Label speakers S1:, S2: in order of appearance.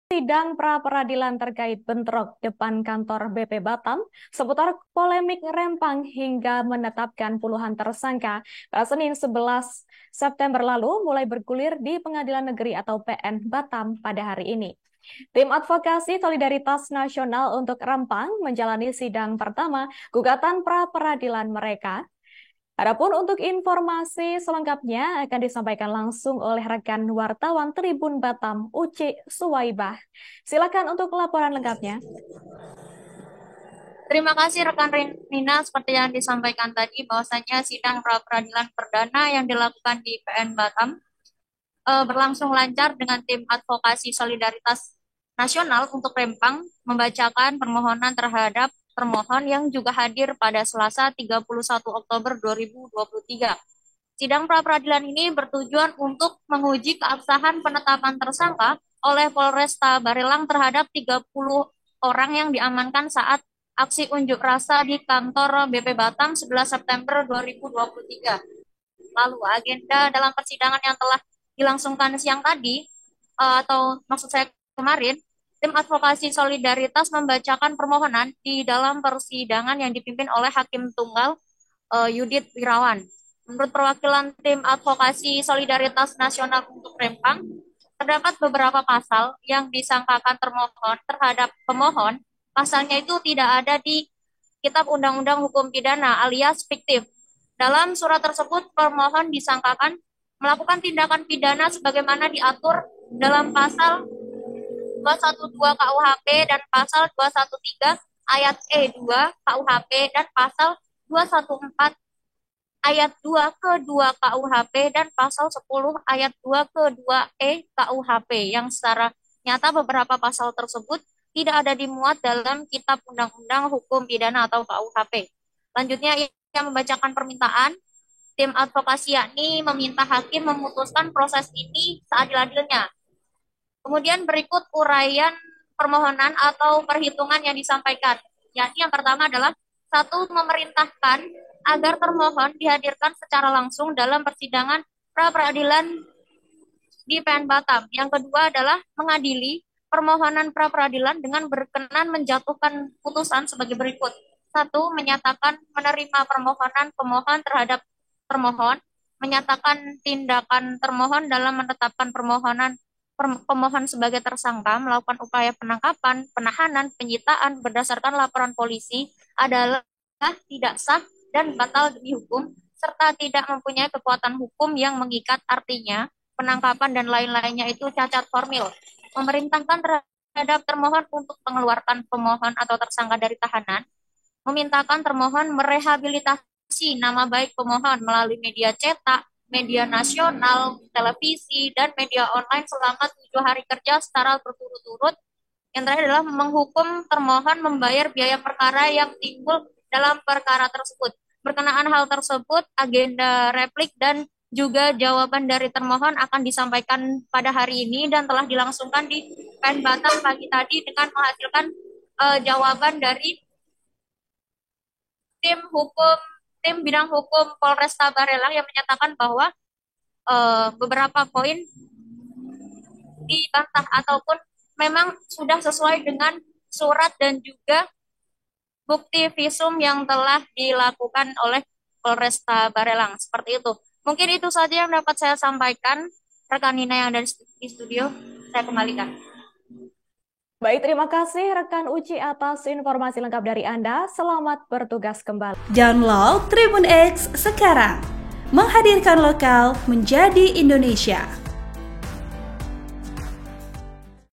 S1: Sidang pra-peradilan terkait bentrok depan kantor BP Batam seputar polemik Rempang hingga menetapkan puluhan tersangka pada Senin 11 September lalu mulai bergulir di Pengadilan Negeri atau PN Batam pada hari ini. Tim Advokasi Solidaritas Nasional untuk Rempang menjalani sidang pertama gugatan pra-peradilan mereka. Adapun untuk informasi selengkapnya akan disampaikan langsung oleh rekan wartawan Tribun Batam, Uci Suwaibah. Silakan untuk laporan lengkapnya.
S2: Terima kasih rekan Nina, seperti yang disampaikan tadi bahwasanya sidang pra-peradilan perdana yang dilakukan di PN Batam berlangsung lancar dengan tim advokasi solidaritas nasional untuk Rempang membacakan permohonan terhadap termohon yang juga hadir pada Selasa 31 Oktober 2023. Sidang pra-peradilan ini bertujuan untuk menguji keabsahan penetapan tersangka oleh Polresta Barelang terhadap 30 orang yang diamankan saat aksi unjuk rasa di kantor BP Batam 11 September 2023. Lalu agenda dalam persidangan yang telah dilangsungkan siang tadi, atau maksud saya kemarin, tim advokasi solidaritas membacakan permohonan di dalam persidangan yang dipimpin oleh Hakim Tunggal Yudit Wirawan. Menurut perwakilan tim advokasi solidaritas nasional untuk Rempang, terdapat beberapa pasal yang disangkakan termohon terhadap pemohon. Pasalnya itu tidak ada di Kitab Undang-Undang Hukum Pidana alias fiktif. Dalam surat tersebut, pemohon disangkakan melakukan tindakan pidana sebagaimana diatur dalam pasal 212 KUHP dan pasal 213 ayat E2 KUHP dan pasal 214 ayat 2 ke 2 KUHP dan pasal 10 ayat 2 ke 2 E KUHP yang secara nyata beberapa pasal tersebut tidak ada dimuat dalam Kitab Undang-Undang Hukum Pidana atau KUHP. Selanjutnya yang membacakan permintaan, tim advokasi yakni meminta hakim memutuskan proses ini seadil-adilnya. Kemudian berikut uraian permohonan atau perhitungan yang disampaikan. Yakni yang pertama adalah satu, memerintahkan agar termohon dihadirkan secara langsung dalam persidangan pra-peradilan di PN Batam. Yang kedua adalah mengadili permohonan pra-peradilan dengan berkenan menjatuhkan putusan sebagai berikut. Satu, menyatakan menerima permohonan pemohon terhadap termohon, menyatakan tindakan termohon dalam menetapkan pemohon sebagai tersangka, melakukan upaya penangkapan, penahanan, penyitaan berdasarkan laporan polisi adalah tidak sah dan batal demi hukum, serta tidak mempunyai kekuatan hukum yang mengikat, artinya penangkapan dan lain-lainnya itu cacat formil. Memerintahkan terhadap termohon untuk mengeluarkan pemohon atau tersangka dari tahanan, memintakan termohon merehabilitasi nama baik pemohon melalui media cetak, media nasional, televisi, dan media online selama 7 hari kerja secara berturut-turut. Yang terakhir adalah menghukum termohon membayar biaya perkara yang timbul dalam perkara tersebut. Berkenaan hal tersebut, agenda replik dan juga jawaban dari termohon akan disampaikan pada hari ini dan telah dilangsungkan di PN Batam pagi tadi dengan menghasilkan jawaban dari tim bidang hukum Polresta Barelang yang menyatakan bahwa beberapa poin dibantah ataupun memang sudah sesuai dengan surat dan juga bukti visum yang telah dilakukan oleh Polresta Barelang. Seperti itu. Mungkin itu saja yang dapat saya sampaikan. Rekan Nina yang ada di studio, saya kembalikan.
S1: Baik, terima kasih rekan Uci atas informasi lengkap dari Anda. Selamat bertugas kembali.
S3: Download Tribun X sekarang. Menghadirkan lokal menjadi Indonesia.